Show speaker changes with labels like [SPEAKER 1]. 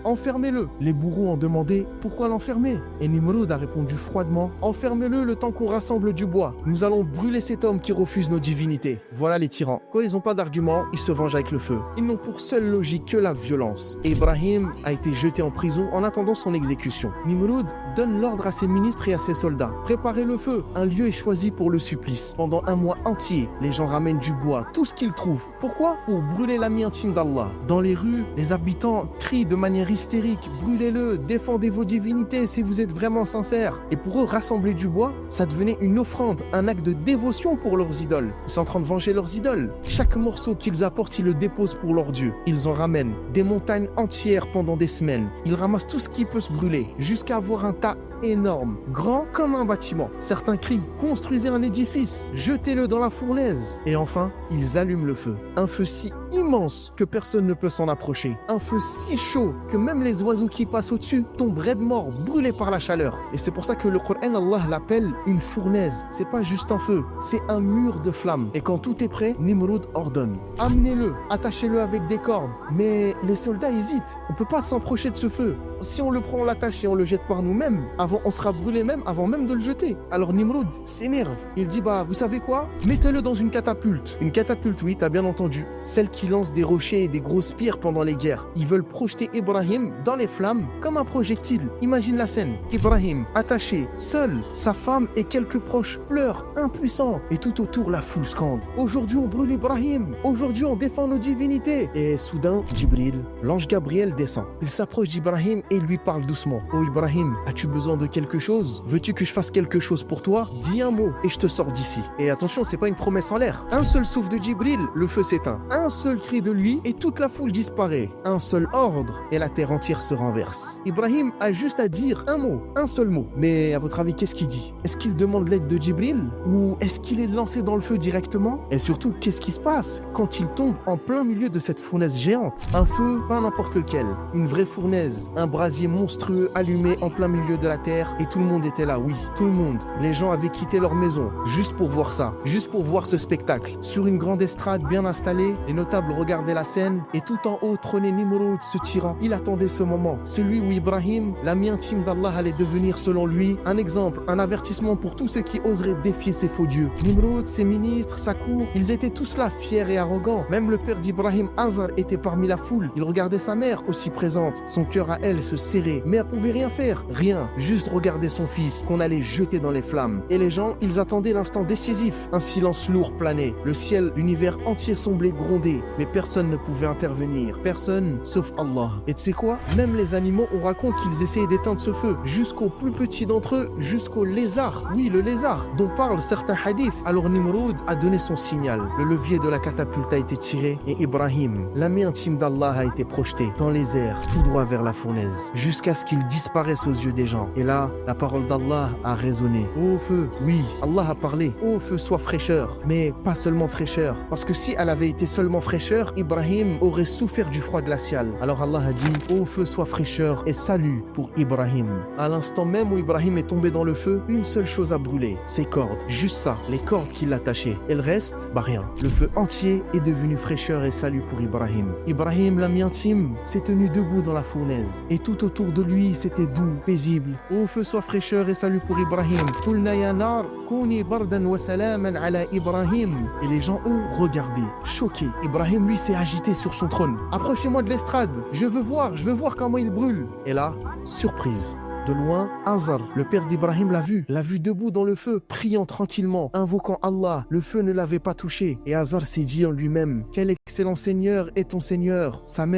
[SPEAKER 1] Enfermez-le. Les bourreaux ont demandé pourquoi l'enfermer. Et Nimrod a répondu froidement, enfermez-le le temps qu'on rassemble du bois. Nous allons brûler cet homme qui refuse nos divinités. Voilà les tyrans. Quand ils n'ont pas d'argument, ils se vengent avec le feu. Ils n'ont pour seule logique que la violence. Et Ibrahim a été jeté en prison en attendant son exécution. Nimrod donne l'ordre à ses ministres et à ses soldats. Préparez le feu. Un lieu est choisi pour le supplice. Pendant un mois entier, les gens ramènent du bois, tout ce qu'ils trouvent. Pourquoi? Pour brûler l'ami intime d'Allah. Dans les rues, les habitants crient de manière hystérique, brûlez-le, défendez vos divinités si vous êtes vraiment sincères. Et pour eux, rassembler du bois, ça devenait une offrande, un acte de dévotion pour leurs idoles. Ils sont en train de venger leurs idoles. Chaque morceau qu'ils apportent, ils le déposent pour leur Dieu. Ils en ramènent des montagnes entières pendant des semaines. Ils ramassent tout ce qui peut se brûler, jusqu'à avoir un tas énorme, grand comme un bâtiment. Certains crient, construisez un édifice, jetez-le dans la fournaise. Et enfin, ils allument le feu. Un feu si immense que personne ne peut s'en approcher. Un feu si chaud que même les oiseaux qui passent au-dessus tombent raides morts, brûlés par la chaleur. Et c'est pour ça que le Coran, Allah l'appelle une fournaise. C'est pas juste un feu, c'est un mur de flammes. Et quand tout est prêt, Nimrod ordonne, amenez-le, attachez-le avec des cordes. Mais les soldats hésitent. On peut pas s'approcher de ce feu. Si on le prend, on l'attache et on le jette par nous-mêmes, on sera brûlé même avant même de le jeter. Alors Nimrod s'énerve. Il dit, vous savez quoi? Mettez-le dans une catapulte. Une catapulte, oui, t'as bien entendu. Celle qui lance des rochers et des grosses pierres pendant les guerres. Ils veulent projeter Ibrahim dans les flammes comme un projectile. Imagine la scène. Ibrahim, attaché, seul, sa femme et quelques proches pleurent, impuissants. Et tout autour, la foule scande. Aujourd'hui, on brûle Ibrahim. Aujourd'hui, on défend nos divinités. Et soudain, Jibril, l'ange Gabriel descend. Il s'approche d'Ibrahim et lui parle doucement. Oh Ibrahim, as-tu besoin de quelque chose? Veux-tu que je fasse quelque chose pour toi? Dis un mot et je te sors d'ici. Et attention, c'est pas une promesse en l'air. Un seul souffle de Jibril, le feu s'éteint. Un seul cri de lui et toute la foule disparaît. Un seul ordre et la terre entière se renverse. Ibrahim a juste à dire un mot, un seul mot. Mais à votre avis, qu'est-ce qu'il dit? Est-ce qu'il demande l'aide de Jibril? Ou est-ce qu'il est lancé dans le feu directement? Et surtout, qu'est-ce qui se passe quand il tombe en plein milieu de cette fournaise géante? Un feu, pas n'importe lequel. Une vraie fournaise. Un brasier monstrueux allumé en plein milieu de la terre. Et tout le monde était là, oui, tout le monde. Les gens avaient quitté leur maison juste pour voir ça, juste pour voir ce spectacle. Sur une grande estrade bien installée, les notables regardaient la scène et tout en haut trônait Nimrod, ce tyran. Il attendait ce moment, celui où Ibrahim, l'ami intime d'Allah, allait devenir selon lui un exemple, un avertissement pour tous ceux qui oseraient défier ces faux dieux. Nimrod, ses ministres, sa cour, ils étaient tous là, fiers et arrogants. Même le père d'Ibrahim, Azar, était parmi la foule. Il regardait sa mère aussi présente. Son cœur à elle se serrait, mais elle pouvait rien faire, rien, juste regarder son fils qu'on allait jeter dans les flammes. Et les gens, ils attendaient l'instant décisif. Un silence lourd planait. Le ciel, l'univers entier semblait gronder. Mais personne ne pouvait intervenir. Personne, sauf Allah. Et tu sais quoi? Même les animaux, on raconte qu'ils essayaient d'éteindre ce feu. Jusqu'au plus petit d'entre eux, jusqu'au lézard. Oui, le lézard, dont parlent certains hadiths. Alors Nimrod a donné son signal. Le levier de la catapulte a été tiré et Ibrahim, l'ami intime d'Allah, a été projeté dans les airs, tout droit vers la fournaise, jusqu'à ce qu'il disparaisse aux yeux des gens. Et là, la parole d'Allah a résonné. Ô feu, oui, Allah a parlé. Ô feu, sois fraîcheur. Mais pas seulement fraîcheur. Parce que si elle avait été seulement fraîcheur, Ibrahim aurait souffert du froid glacial. Alors Allah a dit, ô feu, sois fraîcheur et salut pour Ibrahim. À l'instant même où Ibrahim est tombé dans le feu, une seule chose a brûlé, ses cordes. Juste ça, les cordes qui l'attachaient. Et le reste, rien. Le feu entier est devenu fraîcheur et salut pour Ibrahim. Ibrahim, l'ami intime, s'est tenu debout dans la fournaise. Et tout autour de lui, c'était doux, paisible. Ô feu, sois fraîcheur et salut pour Ibrahim. Qulna ya nar, kouni bardan wa salaman ala Ibrahim. Et les gens, eux, regardaient, choqués. Ibrahim, lui, s'est agité sur son trône. Approchez-moi de l'estrade. Je veux voir comment il brûle. Et là, surprise. De loin, Azar, le père d'Ibrahim, l'a vu debout dans le feu, priant tranquillement, invoquant Allah. Le feu ne l'avait pas touché. Et Azar s'est dit en lui-même, quel excellent Seigneur est ton Seigneur. Sa mère